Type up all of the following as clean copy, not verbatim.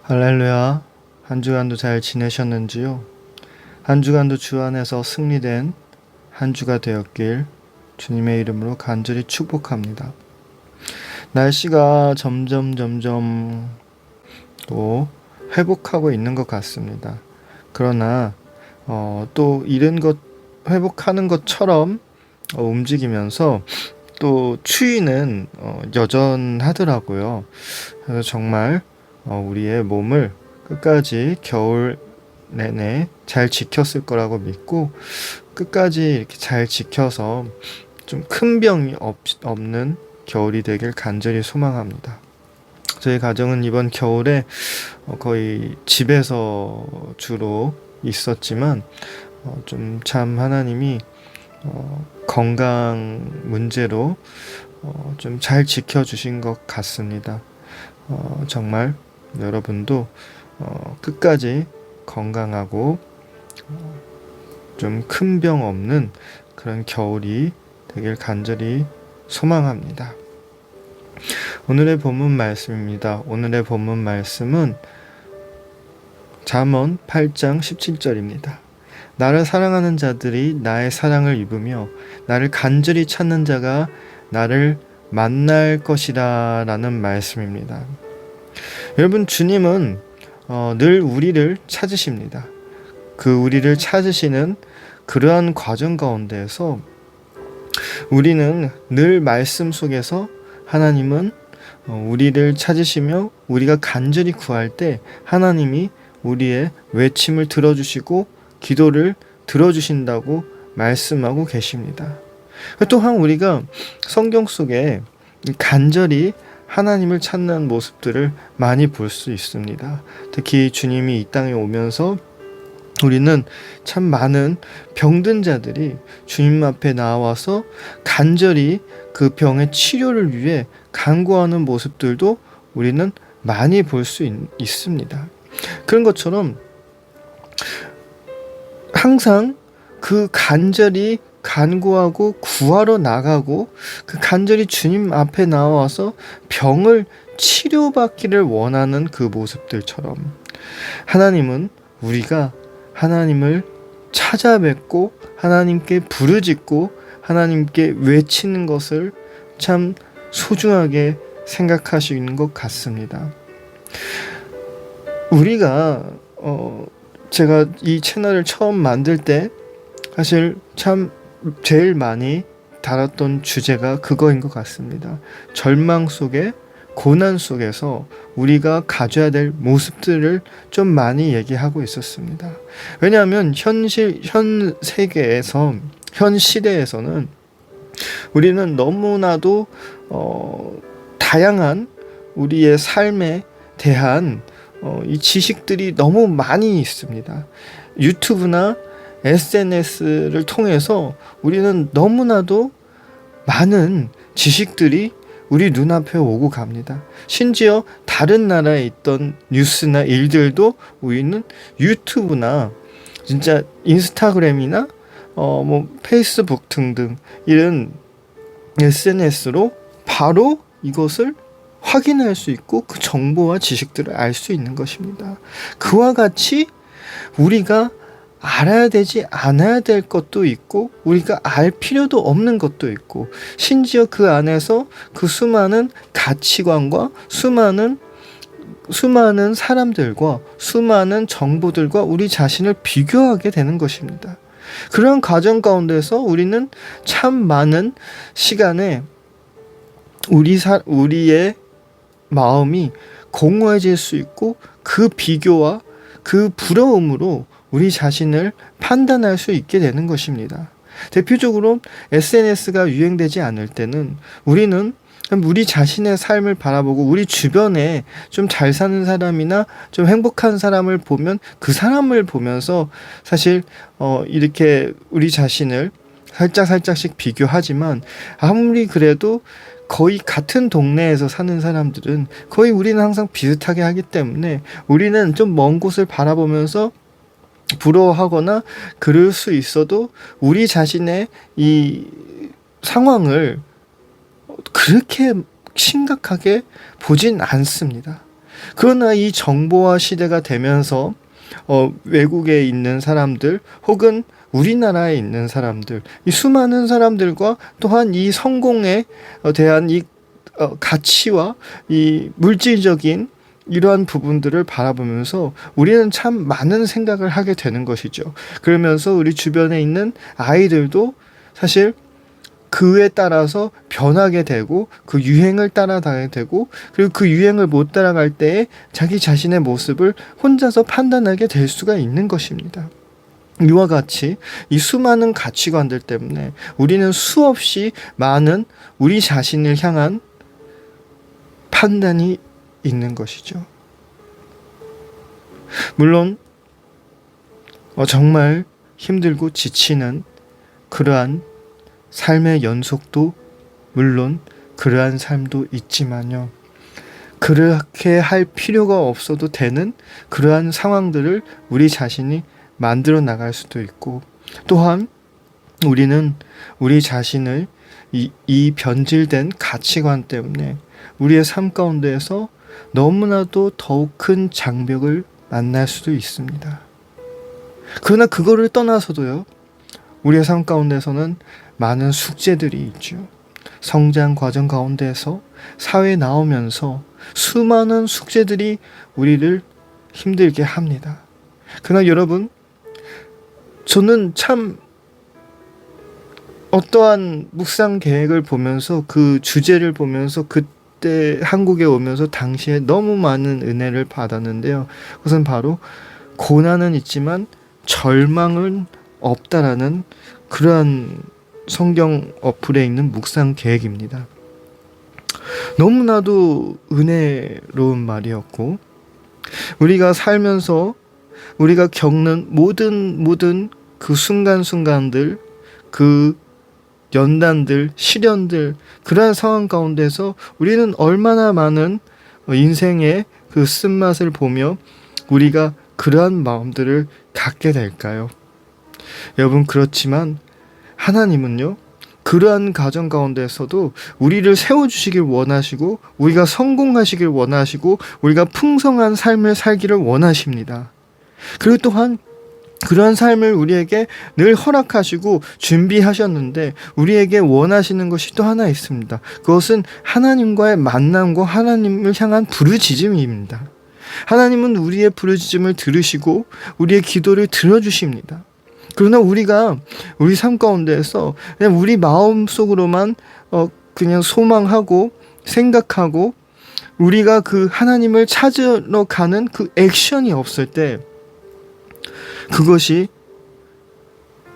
할렐루야. 한 주간도 잘 지내셨는지요? 한 주간도 주 안에서 승리된 한 주가 되었길 주님의 이름으로 간절히 축복합니다. 날씨가 점점 또 회복하고 있는 것 같습니다. 그러나 또 이런 것 회복하는 것처럼 움직이면서 또 추위는 여전하더라고요. 그래서 정말 우리의 몸을 끝까지 겨울 내내 잘 지켰을 거라고 믿고 끝까지 이렇게 잘 지켜서 좀 큰 병이 없는 겨울이 되길 간절히 소망합니다. 저희 가정은 이번 겨울에 거의 집에서 주로 있었지만 좀 참 하나님이 건강 문제로 좀 잘 지켜주신 것 같습니다. 정말 여러분도 끝까지 건강하고 좀 큰 병 없는 그런 겨울이 되길 간절히 소망합니다. 오늘의 본문 말씀입니다. 오늘의 본문 말씀은 잠언 8장 17절입니다. 나를 사랑하는 자들이 나의 사랑을 입으며 나를 간절히 찾는 자가 나를 만날 것이라 라는 말씀입니다. 여러분, 주님은 늘 우리를 찾으십니다. 그 우리를 찾으시는 그러한 과정 가운데에서 우리는 늘 말씀 속에서 하나님은 우리를 찾으시며 우리가 간절히 구할 때 하나님이 우리의 외침을 들어주시고 기도를 들어주신다고 말씀하고 계십니다. 또한 우리가 성경 속에 간절히 하나님을 찾는 모습들을 많이 볼 수 있습니다. 특히 주님이 이 땅에 오면서 우리는 참 많은 병든 자들이 주님 앞에 나와서 간절히 그 병의 치료를 위해 간구하는 모습들도 우리는 많이 볼 수 있습니다. 그런 것처럼 항상 그 간절히 간구하고 구하러 나가고 그 간절히 주님 앞에 나와서 병을 치료받기를 원하는 그 모습들처럼 하나님은 우리가 하나님을 찾아뵙고 하나님께 부르짖고 하나님께 외치는 것을 참 소중하게 생각하시는 것 같습니다. 우리가 제가 이 채널을 처음 만들 때 사실 참 제일 많이 다뤘던 주제가 그거인 것 같습니다. 절망 속에 고난 속에서 우리가 가져야 될 모습들을 좀 많이 얘기하고 있었습니다. 왜냐하면 현 세계에서 현 시대에서는 우리는 너무나도 다양한 우리의 삶에 대한 이 지식들이 너무 많이 있습니다. 유튜브나 SNS를 통해서 우리는 너무나도 많은 지식들이 우리 눈앞에 오고 갑니다. 심지어 다른 나라에 있던 뉴스나 일들도 우리는 유튜브나 진짜 인스타그램이나 페이스북 등등 이런 SNS로 바로 이것을 확인할 수 있고 그 정보와 지식들을 알 수 있는 것입니다. 그와 같이 우리가 알아야 되지 않아야 될 것도 있고 우리가 알 필요도 없는 것도 있고 심지어 그 안에서 그 수많은 가치관과 수많은 사람들과 수많은 정보들과 우리 자신을 비교하게 되는 것입니다. 그런 과정 가운데서 우리는 참 많은 시간에 우리의 마음이 공허해질 수 있고 그 비교와 그 부러움으로 우리 자신을 판단할 수 있게 되는 것입니다. 대표적으로 SNS가 유행되지 않을 때는 우리는 우리 자신의 삶을 바라보고 우리 주변에 좀 잘 사는 사람이나 좀 행복한 사람을 보면 그 사람을 보면서 사실 이렇게 우리 자신을 살짝씩 비교하지만 아무리 그래도 거의 같은 동네에서 사는 사람들은 거의 우리는 항상 비슷하게 하기 때문에 우리는 좀 먼 곳을 바라보면서 부러워하거나 그럴 수 있어도 우리 자신의 이 상황을 그렇게 심각하게 보진 않습니다. 그러나 이 정보화 시대가 되면서 외국에 있는 사람들 혹은 우리나라에 있는 사람들, 이 수많은 사람들과 또한 이 성공에 대한 이 가치와 이 물질적인 이러한 부분들을 바라보면서 우리는 참 많은 생각을 하게 되는 것이죠. 그러면서 우리 주변에 있는 아이들도 사실 그에 따라서 변하게 되고 그 유행을 따라가게 되고 그리고 그 유행을 못 따라갈 때에 자기 자신의 모습을 혼자서 판단하게 될 수가 있는 것입니다. 이와 같이 이 수많은 가치관들 때문에 우리는 수없이 많은 우리 자신을 향한 판단이 있는 것이죠. 물론 정말 힘들고 지치는 그러한 삶의 연속도 물론 그러한 삶도 있지만요. 그렇게 할 필요가 없어도 되는 그러한 상황들을 우리 자신이 만들어 나갈 수도 있고 또한 우리는 우리 자신을 이 변질된 가치관 때문에 우리의 삶 가운데에서 너무나도 더욱 큰 장벽을 만날 수도 있습니다. 그러나 그거를 떠나서도요. 우리의 삶 가운데서는 많은 숙제들이 있죠. 성장 과정 가운데서 사회에 나오면서 수많은 숙제들이 우리를 힘들게 합니다. 그러나 여러분, 저는 참 어떠한 묵상 계획을 보면서 그 주제를 보면서 그때 한국에 오면서 당시에 너무 많은 은혜를 받았는데요. 그것은 바로 고난은 있지만 절망은 없다라는 그러한 성경 어플에 있는 묵상 계획입니다. 너무나도 은혜로운 말이었고 우리가 살면서 우리가 겪는 모든 그 순간순간들 그 연단들, 시련들 그러한 상황 가운데서 우리는 얼마나 많은 인생의 그 쓴맛을 보며 우리가 그러한 마음들을 갖게 될까요? 여러분 그렇지만 하나님은요 그러한 가정 가운데서도 우리를 세워주시길 원하시고 우리가 성공하시길 원하시고 우리가 풍성한 삶을 살기를 원하십니다. 그리고 또한 그러한 삶을 우리에게 늘 허락하시고 준비하셨는데 우리에게 원하시는 것이 또 하나 있습니다. 그것은 하나님과의 만남과 하나님을 향한 부르짖음입니다. 하나님은 우리의 부르짖음을 들으시고 우리의 기도를 들어주십니다. 그러나 우리가 우리 삶 가운데에서 그냥 우리 마음속으로만 그냥 소망하고 생각하고 우리가 그 하나님을 찾으러 가는 그 액션이 없을 때 그것이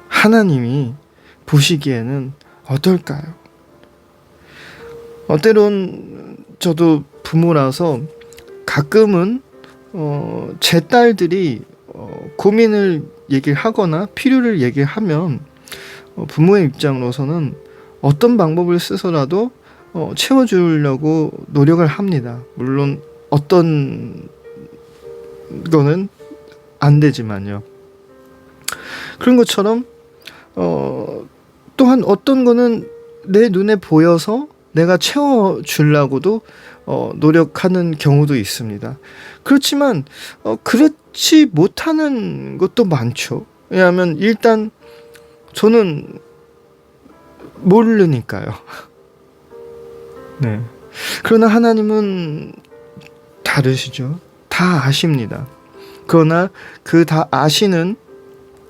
하나님이 보시기에는 어떨까요? 때론 저도 부모라서 가끔은 제 딸들이 고민을 얘기를 하거나 필요를 얘기하면 부모의 입장으로서는 어떤 방법을 쓰서라도 채워주려고 노력을 합니다. 물론 어떤 거는 안 되지만요. 그런 것처럼 또한 어떤 거는 내 눈에 보여서 내가 채워주려고도 노력하는 경우도 있습니다. 그렇지만 그렇지 못하는 것도 많죠. 왜냐하면 일단 저는 모르니까요. 네. 그러나 하나님은 다르시죠. 다 아십니다. 그러나 그 다 아시는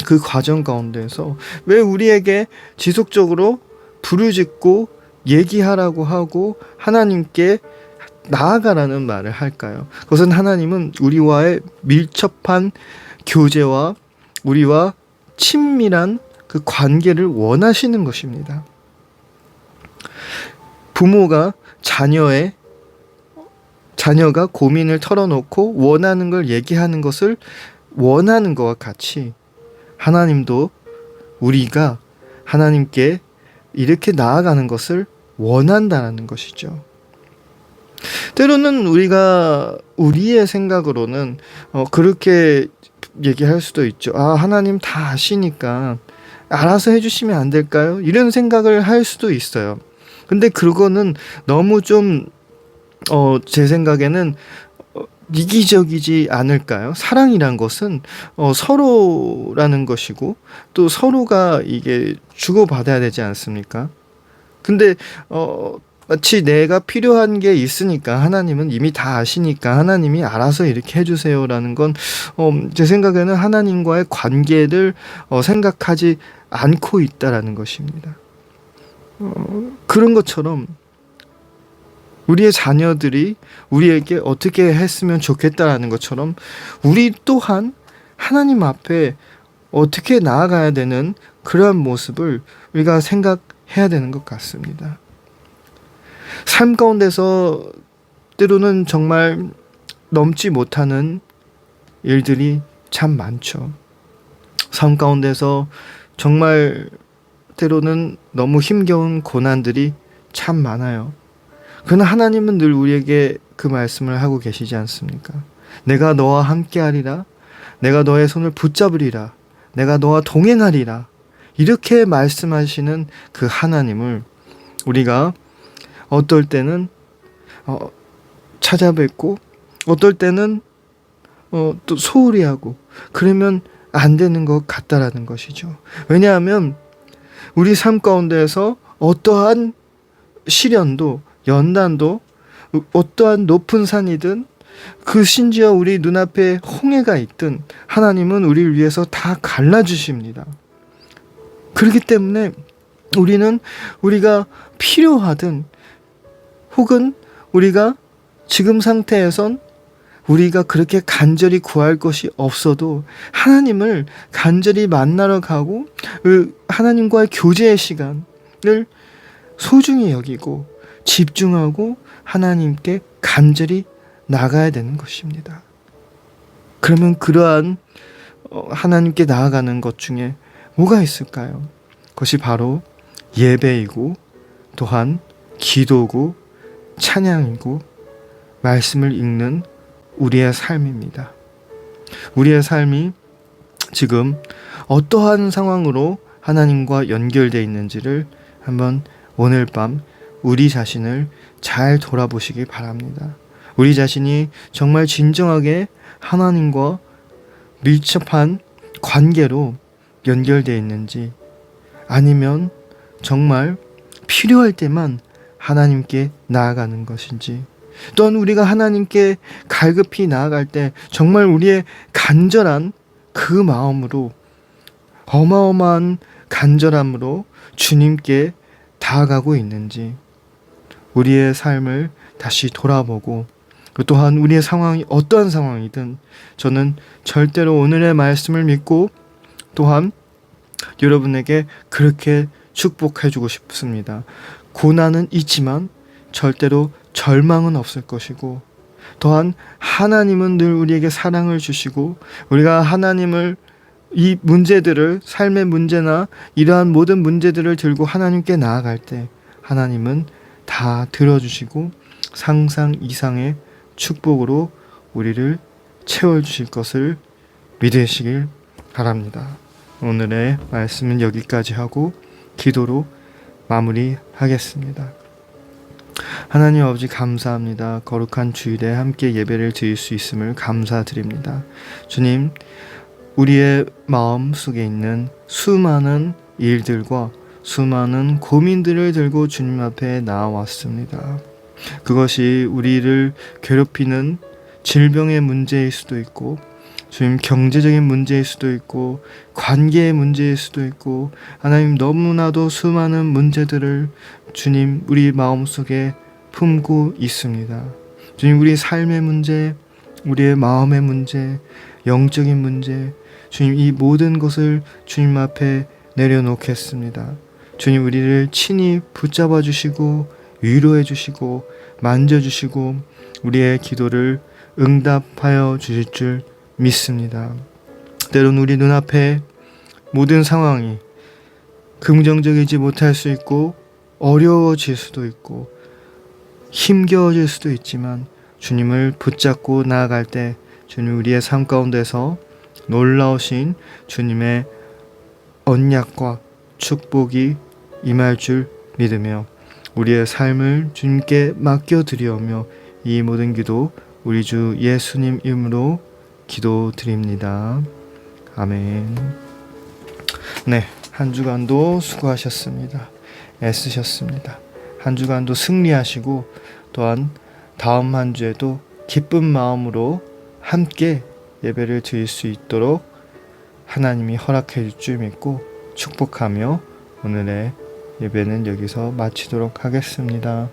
그 과정 가운데서 왜 우리에게 지속적으로 부르짖고 얘기하라고 하고 하나님께 나아가라는 말을 할까요? 그것은 하나님은 우리와의 밀접한 교제와 우리와 친밀한 그 관계를 원하시는 것입니다. 부모가 자녀가 고민을 털어놓고 원하는 걸 얘기하는 것을 원하는 것과 같이 하나님도 우리가 하나님께 이렇게 나아가는 것을 원한다는 것이죠. 때로는 우리가 우리의 생각으로는 그렇게 얘기할 수도 있죠. 하나님 다 아시니까 알아서 해주시면 안 될까요? 이런 생각을 할 수도 있어요. 근데 그거는 너무 좀 제 생각에는 이기적이지 않을까요? 사랑이란 것은 서로라는 것이고 또 서로가 이게 주고받아야 되지 않습니까? 근데 마치 내가 필요한 게 있으니까 하나님은 이미 다 아시니까 하나님이 알아서 이렇게 해주세요라는 건 제 생각에는 하나님과의 관계를 생각하지 않고 있다라는 것입니다. 그런 것처럼 우리의 자녀들이 우리에게 어떻게 했으면 좋겠다라는 것처럼 우리 또한 하나님 앞에 어떻게 나아가야 되는 그러한 모습을 우리가 생각해야 되는 것 같습니다. 삶 가운데서 때로는 정말 넘지 못하는 일들이 참 많죠. 삶 가운데서 정말 때로는 너무 힘겨운 고난들이 참 많아요. 그러나 하나님은 늘 우리에게 그 말씀을 하고 계시지 않습니까? 내가 너와 함께하리라. 내가 너의 손을 붙잡으리라. 내가 너와 동행하리라. 이렇게 말씀하시는 그 하나님을 우리가 어떨 때는 찾아뵙고 어떨 때는 또 소홀히 하고 그러면 안 되는 것 같다라는 것이죠. 왜냐하면 우리 삶 가운데에서 어떠한 시련도 연단도 어떠한 높은 산이든 그 심지어 우리 눈앞에 홍해가 있든 하나님은 우리를 위해서 다 갈라주십니다. 그렇기 때문에 우리는 우리가 필요하든 혹은 우리가 지금 상태에선 우리가 그렇게 간절히 구할 것이 없어도 하나님을 간절히 만나러 가고 하나님과의 교제의 시간을 소중히 여기고 집중하고 하나님께 간절히 나가야 되는 것입니다. 그러면 그러한 하나님께 나아가는 것 중에 뭐가 있을까요? 그것이 바로 예배이고 또한 기도고 찬양이고 말씀을 읽는 우리의 삶입니다. 우리의 삶이 지금 어떠한 상황으로 하나님과 연결되어 있는지를 한번 오늘 밤 우리 자신을 잘 돌아보시기 바랍니다. 우리 자신이 정말 진정하게 하나님과 밀접한 관계로 연결되어 있는지 아니면 정말 필요할 때만 하나님께 나아가는 것인지 또한 우리가 하나님께 갈급히 나아갈 때 정말 우리의 간절한 그 마음으로 어마어마한 간절함으로 주님께 다가가고 있는지 우리의 삶을 다시 돌아보고 또한 우리의 상황이 어떠한 상황이든 저는 절대로 오늘의 말씀을 믿고 또한 여러분에게 그렇게 축복해주고 싶습니다. 고난은 있지만 절대로 절망은 없을 것이고 또한 하나님은 늘 우리에게 사랑을 주시고 우리가 하나님을 이 문제들을 삶의 문제나 이러한 모든 문제들을 들고 하나님께 나아갈 때 하나님은 다 들어주시고 상상 이상의 축복으로 우리를 채워주실 것을 믿으시길 바랍니다. 오늘의 말씀은 여기까지 하고 기도로 마무리하겠습니다. 하나님 아버지 감사합니다. 거룩한 주일에 함께 예배를 드릴 수 있음을 감사드립니다. 주님, 우리의 마음 속에 있는 수많은 일들과 수많은 고민들을 들고 주님 앞에 나와왔습니다. 그것이 우리를 괴롭히는 질병의 문제일 수도 있고 주님 경제적인 문제일 수도 있고 관계의 문제일 수도 있고 하나님 너무나도 수많은 문제들을 주님 우리 마음속에 품고 있습니다. 주님 우리 삶의 문제, 우리의 마음의 문제, 영적인 문제 주님 이 모든 것을 주님 앞에 내려놓겠습니다. 주님 우리를 친히 붙잡아 주시고 위로해 주시고 만져 주시고 우리의 기도를 응답하여 주실 줄 믿습니다. 때론 우리 눈앞에 모든 상황이 긍정적이지 못할 수 있고 어려워질 수도 있고 힘겨워질 수도 있지만 주님을 붙잡고 나아갈 때 주님 우리의 삶 가운데서 놀라우신 주님의 언약과 축복이 임할 줄 믿으며 우리의 삶을 주님께 맡겨드리오며 이 모든 기도 우리 주 예수님 이름으로 기도드립니다. 아멘. 네, 한 주간도 수고하셨습니다. 애쓰셨습니다. 한 주간도 승리하시고 또한 다음 한 주에도 기쁜 마음으로 함께 예배를 드릴 수 있도록 하나님이 허락해 줄 줄 믿고 축복하며 오늘의 예배는 여기서 마치도록 하겠습니다.